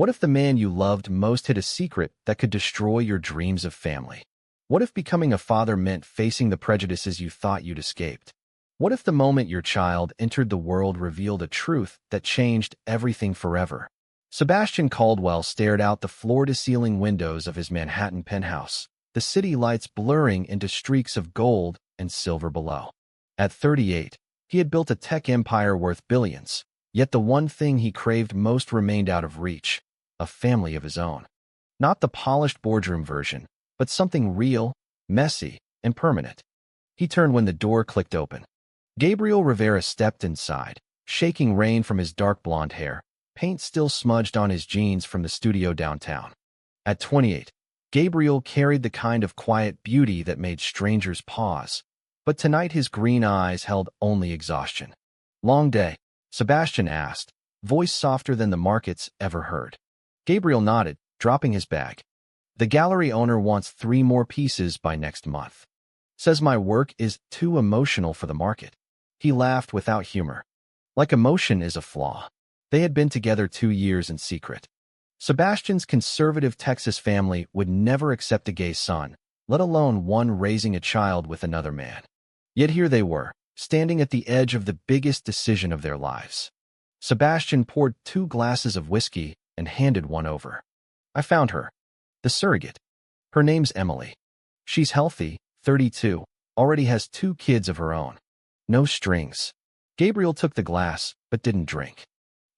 What if the man you loved most hid a secret that could destroy your dreams of family? What if becoming a father meant facing the prejudices you thought you'd escaped? What if the moment your child entered the world revealed a truth that changed everything forever? Sebastian Caldwell stared out the floor-to-ceiling windows of his Manhattan penthouse, the city lights blurring into streaks of gold and silver below. At 38, he had built a tech empire worth billions, yet the one thing he craved most remained out of reach: a family of his own. Not the polished boardroom version, but something real, messy, and permanent. He turned when the door clicked open. Gabriel Rivera stepped inside, shaking rain from his dark blonde hair, paint still smudged on his jeans from the studio downtown. At 28, Gabriel carried the kind of quiet beauty that made strangers pause, but tonight his green eyes held only exhaustion. "Long day?" Sebastian asked, voice softer than the markets ever heard. Gabriel nodded, dropping his bag. "The gallery owner wants 3 more pieces by next month. Says my work is too emotional for the market." He laughed without humor. Like emotion is a flaw. They had been together 2 years in secret. Sebastian's conservative Texas family would never accept a gay son, let alone one raising a child with another man. Yet here they were, standing at the edge of the biggest decision of their lives. Sebastian poured 2 glasses of whiskey and handed one over. "I found her. The surrogate. Her name's Emily. She's healthy, 32, already has 2 kids of her own. No strings." Gabriel took the glass, but didn't drink.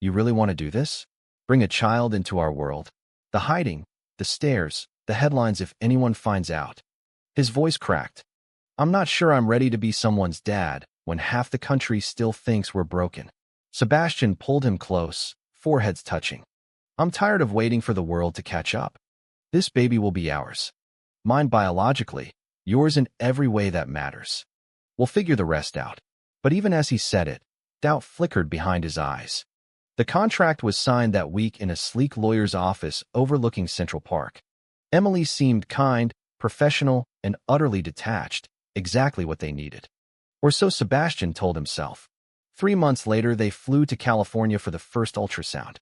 "You really want to do this? Bring a child into our world? The hiding, the stares, the headlines if anyone finds out." His voice cracked. "I'm not sure I'm ready to be someone's dad when half the country still thinks we're broken." Sebastian pulled him close, foreheads touching. "I'm tired of waiting for the world to catch up. This baby will be ours. Mine biologically, yours in every way that matters. We'll figure the rest out." But even as he said it, doubt flickered behind his eyes. The contract was signed that week in a sleek lawyer's office overlooking Central Park. Emily seemed kind, professional, and utterly detached, exactly what they needed. Or so Sebastian told himself. 3 months later, they flew to California for the first ultrasound.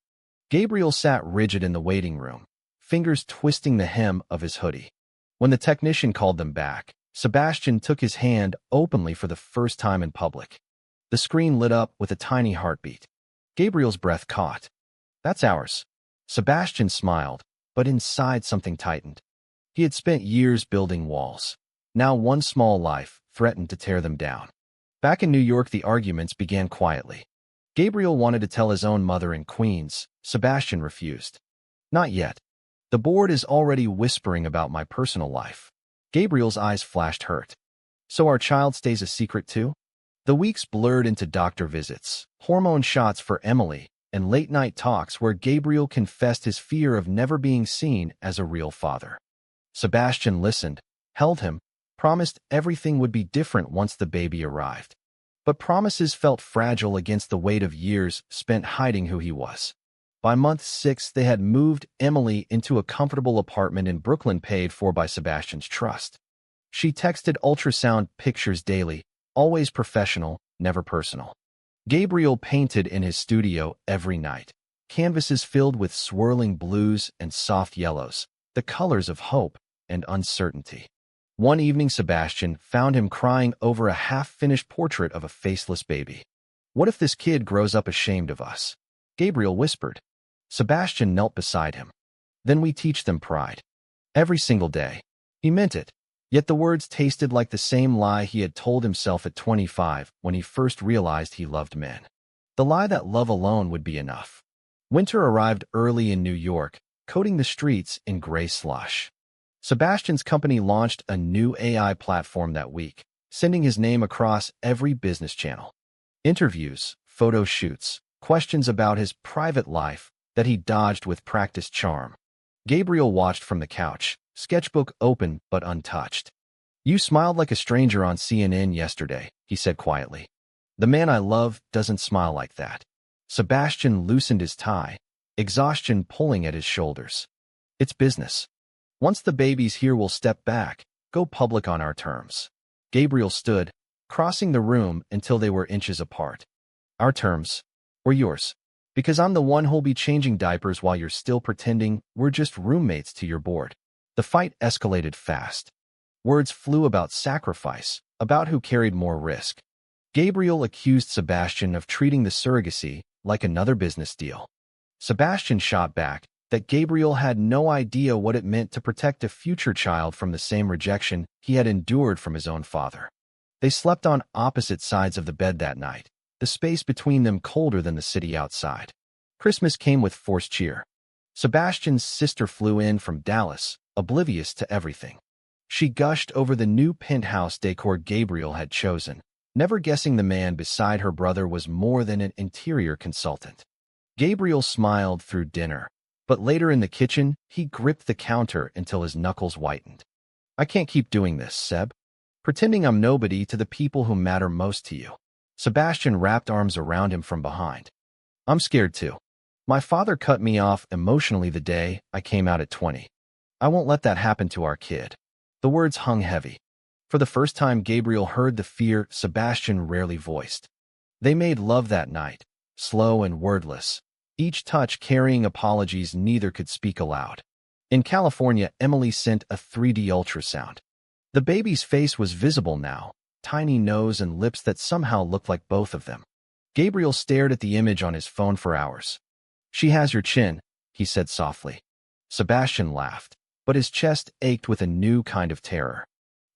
Gabriel sat rigid in the waiting room, fingers twisting the hem of his hoodie. When the technician called them back, Sebastian took his hand openly for the first time in public. The screen lit up with a tiny heartbeat. Gabriel's breath caught. "That's ours." Sebastian smiled, but inside something tightened. He had spent years building walls. Now one small life threatened to tear them down. Back in New York, the arguments began quietly. Gabriel wanted to tell his own mother in Queens. Sebastian refused. "Not yet. The board is already whispering about my personal life." Gabriel's eyes flashed hurt. "So our child stays a secret too?" The weeks blurred into doctor visits, hormone shots for Emily, and late-night talks where Gabriel confessed his fear of never being seen as a real father. Sebastian listened, held him, promised everything would be different once the baby arrived. But promises felt fragile against the weight of years spent hiding who he was. By month 6, they had moved Emily into a comfortable apartment in Brooklyn paid for by Sebastian's trust. She texted ultrasound pictures daily, always professional, never personal. Gabriel painted in his studio every night, canvases filled with swirling blues and soft yellows, the colors of hope and uncertainty. One evening, Sebastian found him crying over a half-finished portrait of a faceless baby. "What if this kid grows up ashamed of us?" Gabriel whispered. Sebastian knelt beside him. "Then we teach them pride. Every single day." He meant it, yet the words tasted like the same lie he had told himself at 25 when he first realized he loved men. The lie that love alone would be enough. Winter arrived early in New York, coating the streets in gray slush. Sebastian's company launched a new AI platform that week, sending his name across every business channel. Interviews, photo shoots, questions about his private life that he dodged with practiced charm. Gabriel watched from the couch, sketchbook open but untouched. "You smiled like a stranger on CNN yesterday," he said quietly. "The man I love doesn't smile like that." Sebastian loosened his tie, exhaustion pulling at his shoulders. "It's business. Once the baby's here, we'll step back, go public on our terms." Gabriel stood, crossing the room until they were inches apart. "Our terms, or yours?" Because I'm the one who'll be changing diapers while you're still pretending we're just roommates till you're bored. The fight escalated fast. Words flew about sacrifice, about who carried more risk. Gabriel accused Sebastian of treating the surrogacy like another business deal. Sebastian shot back that Gabriel had no idea what it meant to protect a future child from the same rejection he had endured from his own father. They slept on opposite sides of the bed that night, the space between them colder than the city outside. Christmas came with forced cheer. Sebastian's sister flew in from Dallas, oblivious to everything. She gushed over the new penthouse decor Gabriel had chosen, never guessing the man beside her brother was more than an interior consultant. Gabriel smiled through dinner, but later in the kitchen, he gripped the counter until his knuckles whitened. I can't keep doing this, Seb. Pretending I'm nobody to the people who matter most to you. Sebastian wrapped arms around him from behind. I'm scared too. My father cut me off emotionally the day I came out at 20. I won't let that happen to our kid. The words hung heavy. For the first time, Gabriel heard the fear Sebastian rarely voiced. They made love that night, slow and wordless, each touch carrying apologies neither could speak aloud. In California, Emily sent a 3D ultrasound. The baby's face was visible now, tiny nose and lips that somehow looked like both of them. Gabriel stared at the image on his phone for hours. She has your chin, he said softly. Sebastian laughed, but his chest ached with a new kind of terror.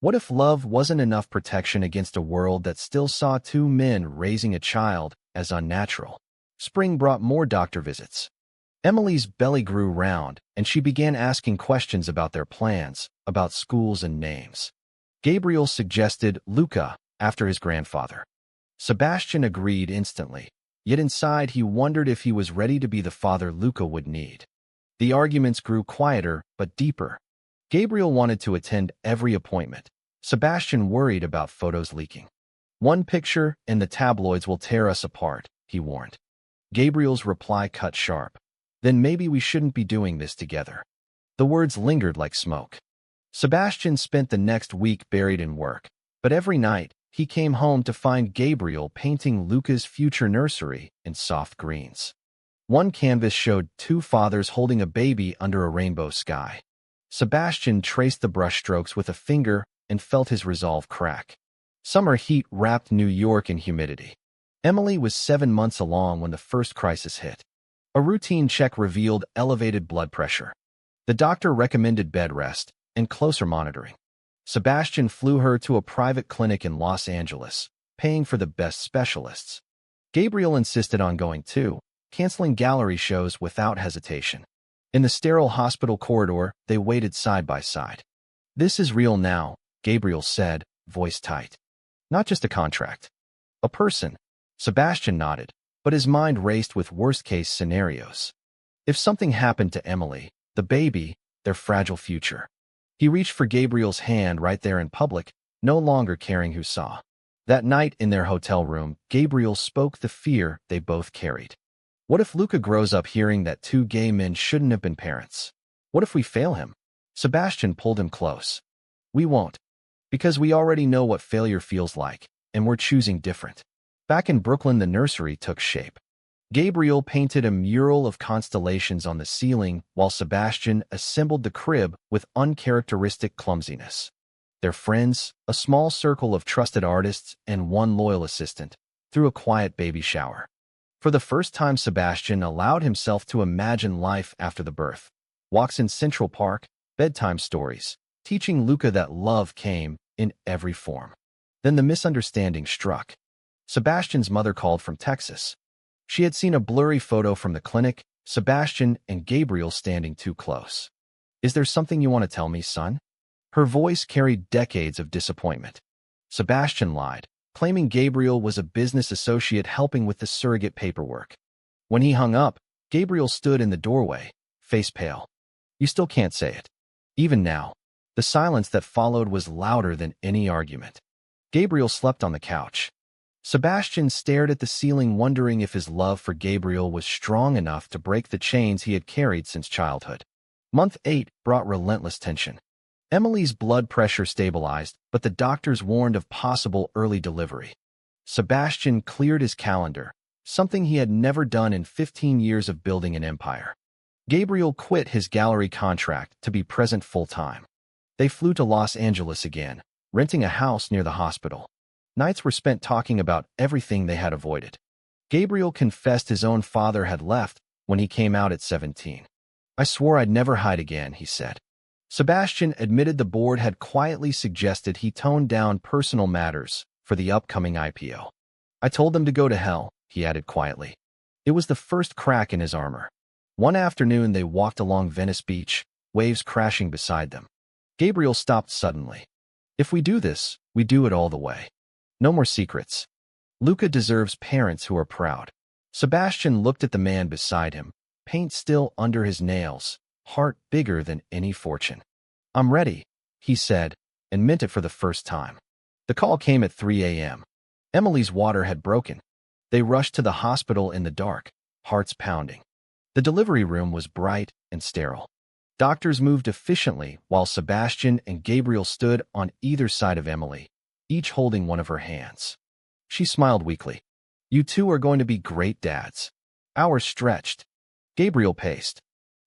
What if love wasn't enough protection against a world that still saw two men raising a child as unnatural? Spring brought more doctor visits. Emily's belly grew round, and she began asking questions about their plans, about schools and names. Gabriel suggested Luca, after his grandfather. Sebastian agreed instantly, yet inside he wondered if he was ready to be the father Luca would need. The arguments grew quieter but deeper. Gabriel wanted to attend every appointment. Sebastian worried about photos leaking. One picture and the tabloids will tear us apart, he warned. Gabriel's reply cut sharp. Then maybe we shouldn't be doing this together. The words lingered like smoke. Sebastian spent the next week buried in work, but every night he came home to find Gabriel painting Luca's future nursery in soft greens. One canvas showed two fathers holding a baby under a rainbow sky. Sebastian traced the brushstrokes with a finger and felt his resolve crack. Summer heat wrapped New York in humidity. Emily was 7 months along when the first crisis hit. A routine check revealed elevated blood pressure. The doctor recommended bed rest and closer monitoring. Sebastian flew her to a private clinic in Los Angeles, paying for the best specialists. Gabriel insisted on going too, canceling gallery shows without hesitation. In the sterile hospital corridor, they waited side by side. This is real now, Gabriel said, voice tight. Not just a contract. A person. Sebastian nodded, but his mind raced with worst-case scenarios. If something happened to Emily, the baby, their fragile future. He reached for Gabriel's hand right there in public, no longer caring who saw. That night in their hotel room, Gabriel spoke the fear they both carried. What if Luca grows up hearing that two gay men shouldn't have been parents? What if we fail him? Sebastian pulled him close. We won't. Because we already know what failure feels like, and we're choosing different. Back in Brooklyn, the nursery took shape. Gabriel painted a mural of constellations on the ceiling while Sebastian assembled the crib with uncharacteristic clumsiness. Their friends, a small circle of trusted artists and one loyal assistant, threw a quiet baby shower. For the first time, Sebastian allowed himself to imagine life after the birth. Walks in Central Park, bedtime stories, teaching Luca that love came in every form. Then the misunderstanding struck. Sebastian's mother called from Texas. She had seen a blurry photo from the clinic, Sebastian and Gabriel standing too close. Is there something you want to tell me, son? Her voice carried decades of disappointment. Sebastian lied, claiming Gabriel was a business associate helping with the surrogate paperwork. When he hung up, Gabriel stood in the doorway, face pale. You still can't say it. Even now, the silence that followed was louder than any argument. Gabriel slept on the couch. Sebastian stared at the ceiling, wondering if his love for Gabriel was strong enough to break the chains he had carried since childhood. Month 8 brought relentless tension. Emily's blood pressure stabilized, but the doctors warned of possible early delivery. Sebastian cleared his calendar, something he had never done in 15 years of building an empire. Gabriel quit his gallery contract to be present full-time. They flew to Los Angeles again, renting a house near the hospital. Nights were spent talking about everything they had avoided. Gabriel confessed his own father had left when he came out at 17. "I swore I'd never hide again," he said. Sebastian admitted the board had quietly suggested he tone down personal matters for the upcoming IPO. "I told them to go to hell," he added quietly. It was the first crack in his armor. One afternoon they walked along Venice Beach, waves crashing beside them. Gabriel stopped suddenly. "If we do this, we do it all the way. No more secrets. Luca deserves parents who are proud." Sebastian looked at the man beside him, paint still under his nails, heart bigger than any fortune. "I'm ready," he said, and meant it for the first time. The call came at 3 a.m. Emily's water had broken. They rushed to the hospital in the dark, hearts pounding. The delivery room was bright and sterile. Doctors moved efficiently while Sebastian and Gabriel stood on either side of Emily, each holding one of her hands. She smiled weakly. "You two are going to be great dads." Hours stretched. Gabriel paced.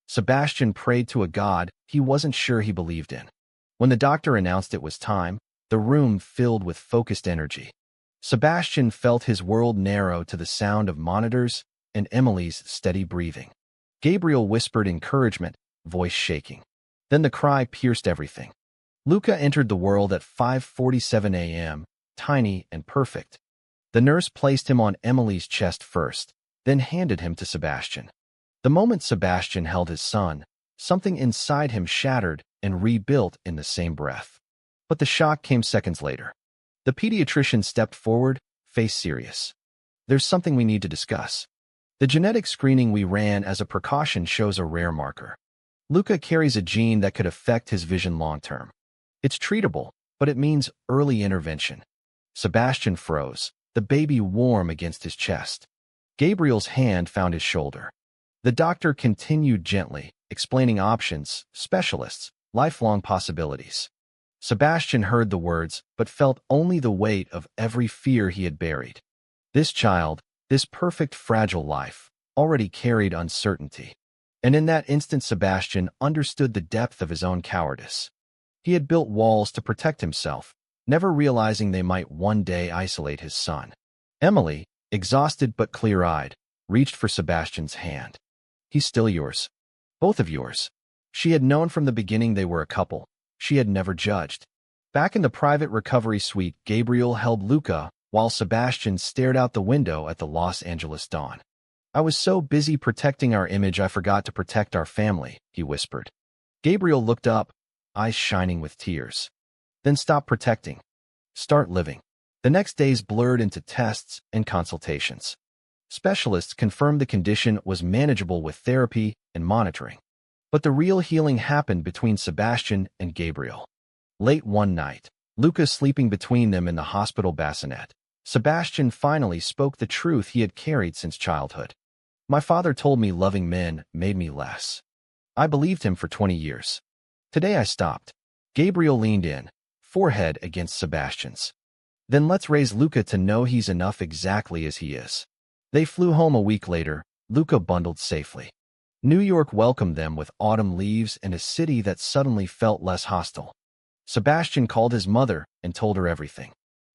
Sebastian prayed to a god he wasn't sure he believed in. When the doctor announced it was time, the room filled with focused energy. Sebastian felt his world narrow to the sound of monitors and Emily's steady breathing. Gabriel whispered encouragement, voice shaking. Then the cry pierced everything. Luca entered the world at 5:47 a.m., tiny and perfect. The nurse placed him on Emily's chest first, then handed him to Sebastian. The moment Sebastian held his son, something inside him shattered and rebuilt in the same breath. But the shock came seconds later. The pediatrician stepped forward, face serious. "There's something we need to discuss. The genetic screening we ran as a precaution shows a rare marker. Luca carries a gene that could affect his vision long-term. It's treatable, but it means early intervention." Sebastian froze, the baby warm against his chest. Gabriel's hand found his shoulder. The doctor continued gently, explaining options, specialists, lifelong possibilities. Sebastian heard the words, but felt only the weight of every fear he had buried. This child, this perfect fragile life, already carried uncertainty. And in that instant Sebastian understood the depth of his own cowardice. He had built walls to protect himself, never realizing they might one day isolate his son. Emily, exhausted but clear-eyed, reached for Sebastian's hand. "He's still yours. Both of yours." She had known from the beginning they were a couple. She had never judged. Back in the private recovery suite, Gabriel held Luca while Sebastian stared out the window at the Los Angeles dawn. "I was so busy protecting our image I forgot to protect our family," he whispered. Gabriel looked up, eyes shining with tears. "Then stop protecting. Start living." The next days blurred into tests and consultations. Specialists confirmed the condition was manageable with therapy and monitoring. But the real healing happened between Sebastian and Gabriel. Late one night, Luca sleeping between them in the hospital bassinet, Sebastian finally spoke the truth he had carried since childhood. "My father told me loving men made me less. I believed him for 20 years. Today I stopped." Gabriel leaned in, forehead against Sebastian's. "Then let's raise Luca to know he's enough exactly as he is." They flew home a week later, Luca bundled safely. New York welcomed them with autumn leaves and a city that suddenly felt less hostile. Sebastian called his mother and told her everything.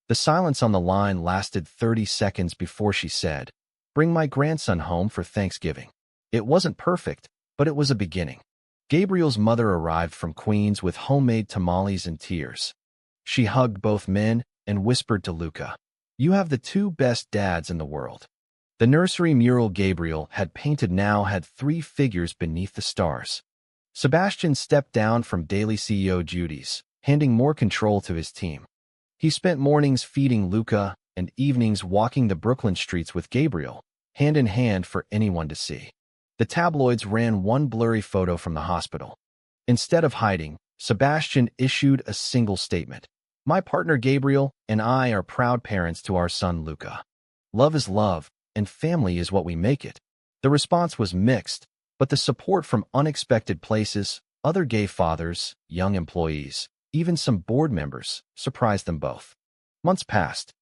The silence on the line lasted 30 seconds before she said, "Bring my grandson home for Thanksgiving." It wasn't perfect, but it was a beginning. Gabriel's mother arrived from Queens with homemade tamales and tears. She hugged both men and whispered to Luca, "You have the two best dads in the world." The nursery mural Gabriel had painted now had 3 figures beneath the stars. Sebastian stepped down from daily CEO duties, handing more control to his team. He spent mornings feeding Luca and evenings walking the Brooklyn streets with Gabriel, hand in hand for anyone to see. The tabloids ran one blurry photo from the hospital. Instead of hiding, Sebastian issued a single statement. "My partner Gabriel and I are proud parents to our son Luca. Love is love, and family is what we make it." The response was mixed, but the support from unexpected places, other gay fathers, young employees, even some board members, surprised them both. Months passed.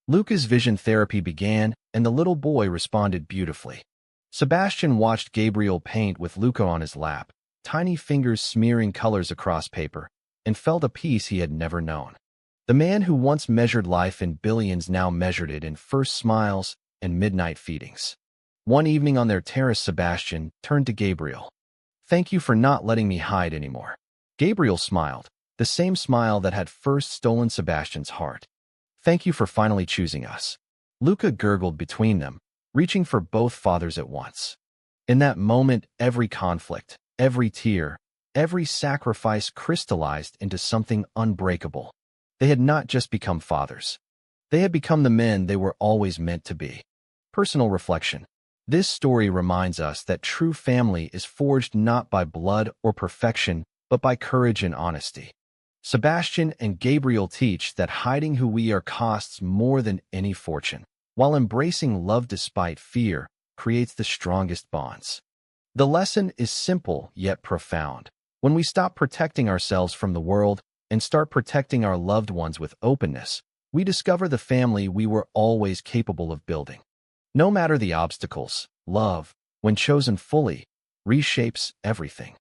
Luca's vision therapy began, and the little boy responded beautifully. Sebastian watched Gabriel paint with Luca on his lap, tiny fingers smearing colors across paper, and felt a peace he had never known. The man who once measured life in billions now measured it in first smiles and midnight feedings. One evening on their terrace, Sebastian turned to Gabriel. "Thank you for not letting me hide anymore." Gabriel smiled, the same smile that had first stolen Sebastian's heart. "Thank you for finally choosing us." Luca gurgled between them, reaching for both fathers at once. In that moment, every conflict, every tear, every sacrifice crystallized into something unbreakable. They had not just become fathers. They had become the men they were always meant to be. Personal reflection. This story reminds us that true family is forged not by blood or perfection, but by courage and honesty. Sebastian and Gabriel teach that hiding who we are costs more than any fortune, while embracing love despite fear creates the strongest bonds. The lesson is simple yet profound. When we stop protecting ourselves from the world and start protecting our loved ones with openness, we discover the family we were always capable of building. No matter the obstacles, love, when chosen fully, reshapes everything.